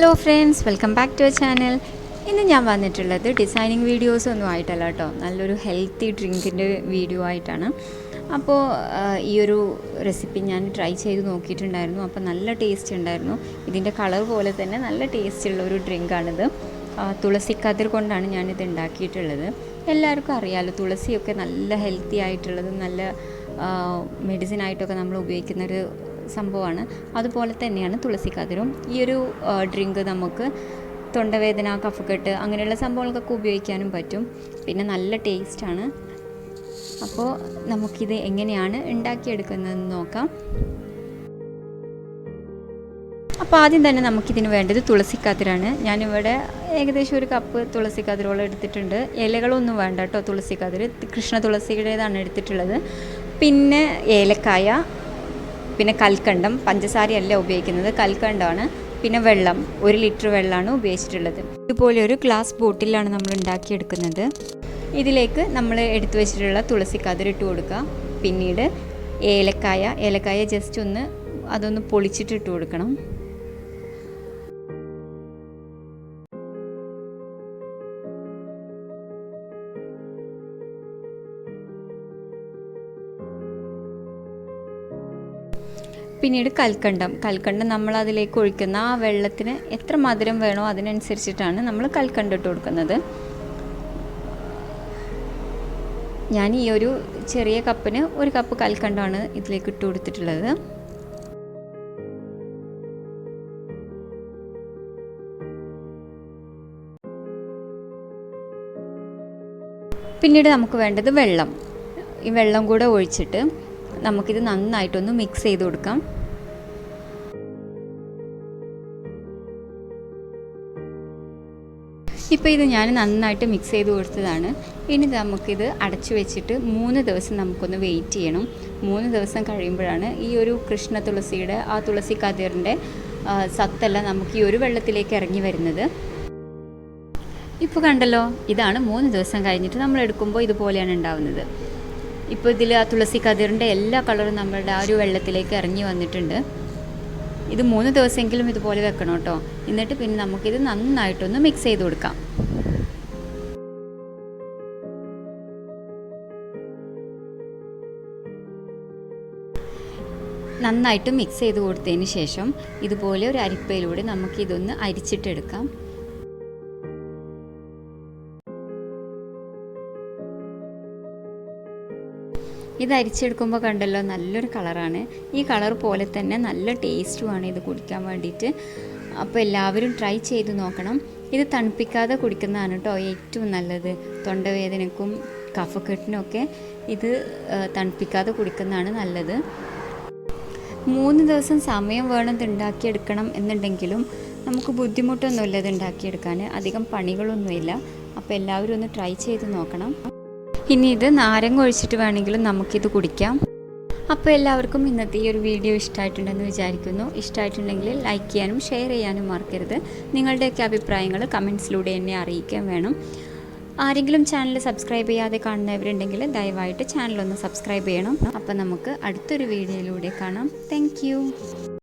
Hello friends, welcome back to our channel. ഇന്ന് ഞാൻ വന്നിട്ടുള്ളത് ഡിസൈനിങ് വീഡിയോസ് ഒന്നും ആയിട്ടല്ല കേട്ടോ, നല്ലൊരു ഹെൽത്തി ഡ്രിങ്കിൻ്റെ വീഡിയോ ആയിട്ടാണ്. അപ്പോൾ ഈ ഒരു റെസിപ്പി ഞാൻ ട്രൈ ചെയ്ത് നോക്കിയിട്ടുണ്ടായിരുന്നു. അപ്പോൾ നല്ല ടേസ്റ്റ് ഉണ്ടായിരുന്നു. ഇതിൻ്റെ കളർ പോലെ തന്നെ നല്ല ടേസ്റ്റുള്ള ഒരു ഡ്രിങ്കാണിത്. തുളസിക്കതിർ കൊണ്ടാണ് ഞാനിത് ഉണ്ടാക്കിയിട്ടുള്ളത്. എല്ലാവർക്കും അറിയാമല്ലോ, തുളസിയൊക്കെ നല്ല ഹെൽത്തി ആയിട്ടുള്ളതും നല്ല മെഡിസിനായിട്ടൊക്കെ നമ്മൾ ഉപയോഗിക്കുന്നൊരു സംഭവമാണ്. അതുപോലെ തന്നെയാണ് തുളസിക്കതിരും. ഈ ഒരു ഡ്രിങ്ക് നമുക്ക് തൊണ്ടവേദന, കഫക്കെട്ട് അങ്ങനെയുള്ള സംഭവങ്ങൾക്കൊക്കെ ഉപയോഗിക്കാനും പറ്റും. പിന്നെ നല്ല ടേസ്റ്റാണ്. അപ്പോൾ നമുക്കിത് എങ്ങനെയാണ് ഉണ്ടാക്കിയെടുക്കുന്നതെന്ന് നോക്കാം. അപ്പോൾ ആദ്യം തന്നെ നമുക്കിതിന് വേണ്ടത് തുളസിക്കതിരാണ്. ഞാനിവിടെ ഏകദേശം ഒരു കപ്പ് തുളസിക്കതിരോളം എടുത്തിട്ടുണ്ട്. ഇലകളൊന്നും വേണ്ട കേട്ടോ. തുളസിക്കതിർ കൃഷ്ണ തുളസിയുടേതാണ് എടുത്തിട്ടുള്ളത്. പിന്നെ ഏലക്കായ, പിന്നെ കൽക്കണ്ടം, പഞ്ചസാരയല്ല ഉപയോഗിക്കുന്നത്, കൽക്കണ്ടമാണ്. പിന്നെ വെള്ളം, 1 ലിറ്റർ വെള്ളമാണ് ഉപയോഗിച്ചിട്ടുള്ളത്. ഇതുപോലെ ഒരു ഗ്ലാസ് ബോട്ടിലാണ് നമ്മൾ ഉണ്ടാക്കിയെടുക്കുന്നത്. ഇതിലേക്ക് നമ്മൾ എടുത്തു വെച്ചിട്ടുള്ള തുളസിക്കതിർ ഇട്ട് കൊടുക്കുക. പിന്നീട് ഏലക്കായ ജസ്റ്റ് അതൊന്ന് പൊളിച്ചിട്ട് ഇട്ട് കൊടുക്കണം. പിന്നീട് കൽക്കണ്ടം നമ്മൾ അതിലേക്ക് ഒഴിക്കുന്ന ആ വെള്ളത്തിന് എത്ര മധുരം വേണോ അതിനനുസരിച്ചിട്ടാണ് നമ്മൾ കൽക്കണ്ടം ഇട്ട് കൊടുക്കുന്നത്. ഞാൻ ഈ ഒരു ചെറിയ കപ്പിന് 1 കപ്പ് കൽക്കണ്ടമാണ് ഇതിലേക്ക് ഇട്ട് കൊടുത്തിട്ടുള്ളത്. പിന്നീട് നമുക്ക് വേണ്ടത് വെള്ളം. ഈ വെള്ളം കൂടെ ഒഴിച്ചിട്ട് നമുക്കിത് നന്നായിട്ടൊന്ന് മിക്സ് ചെയ്ത് കൊടുക്കാം. ഇപ്പോൾ ഇത് ഞാൻ നന്നായിട്ട് മിക്സ് ചെയ്ത് കൊടുത്തതാണ്. ഇനി നമുക്കിത് അടച്ചു വെച്ചിട്ട് 3 ദിവസം നമുക്കൊന്ന് വെയിറ്റ് ചെയ്യണം. 3 ദിവസം കഴിയുമ്പോഴാണ് ഈ ഒരു കൃഷ്ണ തുളസിയുടെ ആ തുളസിക്കതിറിൻ്റെ സത്തെല്ലാം നമുക്ക് ഈ ഒരു വെള്ളത്തിലേക്ക് ഇറങ്ങി വരുന്നത്. ഇപ്പോൾ കണ്ടല്ലോ, ഇതാണ് 3 ദിവസം കഴിഞ്ഞിട്ട് നമ്മൾ എടുക്കുമ്പോൾ ഇതുപോലെയാണ് ഉണ്ടാവുന്നത്. ഇപ്പോൾ ഇതിൽ ആ തുളസിക്കതിറിൻ്റെ എല്ലാ കളറും നമ്മളുടെ ആ ഒരു വെള്ളത്തിലേക്ക് ഇറങ്ങി വന്നിട്ടുണ്ട്. ഇത് 3 ദിവസമെങ്കിലും ഇതുപോലെ വെക്കണം കേട്ടോ. എന്നിട്ട് പിന്നെ നമുക്കിത് നന്നായിട്ടൊന്ന് മിക്സ് ചെയ്ത് കൊടുക്കാം. നന്നായിട്ട് മിക്സ് ചെയ്ത് കൊടുത്തതിന് ശേഷം ഇതുപോലെ ഒരു അരിപ്പയിലൂടെ നമുക്കിതൊന്ന് അരിച്ചിട്ടെടുക്കാം. ഇത് അരിച്ചെടുക്കുമ്പോൾ കണ്ടല്ലോ, നല്ലൊരു കളറാണ്. ഈ കളർ പോലെ തന്നെ നല്ല ടേസ്റ്റുമാണ് ഇത് കുടിക്കാൻ വേണ്ടിയിട്ട്. അപ്പോൾ എല്ലാവരും ട്രൈ ചെയ്ത് നോക്കണം. ഇത് തണുപ്പിക്കാതെ കുടിക്കുന്നതാണ് കേട്ടോ ഏറ്റവും നല്ലത്. തൊണ്ടവേദനയ്ക്കും കഫക്കെട്ടിനൊക്കെ ഇത് തണുപ്പിക്കാതെ കുടിക്കുന്നതാണ് നല്ലത്. 3 ദിവസം സമയം വേണം ഇത് ഉണ്ടാക്കിയെടുക്കണം എന്നുണ്ടെങ്കിലും നമുക്ക് ബുദ്ധിമുട്ടൊന്നുമില്ല ഇത് ഉണ്ടാക്കിയെടുക്കാൻ. അധികം പണികളൊന്നുമില്ല. അപ്പോൾ എല്ലാവരും ഒന്ന് ട്രൈ ചെയ്ത് നോക്കണം. ഇനി ഇത് നാരങ്ങ ഒഴിച്ചിട്ട് വേണമെങ്കിലും നമുക്കിത് കുടിക്കാം. അപ്പോൾ എല്ലാവർക്കും ഇന്നത്തെ ഈ ഒരു വീഡിയോ ഇഷ്ടമായിട്ടുണ്ടെന്ന് വിചാരിക്കുന്നു. ഇഷ്ടമായിട്ടുണ്ടെങ്കിൽ ലൈക്ക് ചെയ്യാനും ഷെയർ ചെയ്യാനും മറക്കരുത്. നിങ്ങളുടെയൊക്കെ അഭിപ്രായങ്ങൾ കമൻസിലൂടെ എന്നെ അറിയിക്കാൻ വേണം. ആരെങ്കിലും ചാനൽ സബ്സ്ക്രൈബ് ചെയ്യാതെ കാണുന്നവരുണ്ടെങ്കിൽ ദയവായിട്ട് ചാനലൊന്ന് സബ്സ്ക്രൈബ് ചെയ്യണം. അപ്പോൾ നമുക്ക് അടുത്തൊരു വീഡിയോയിലൂടെ കാണാം. താങ്ക്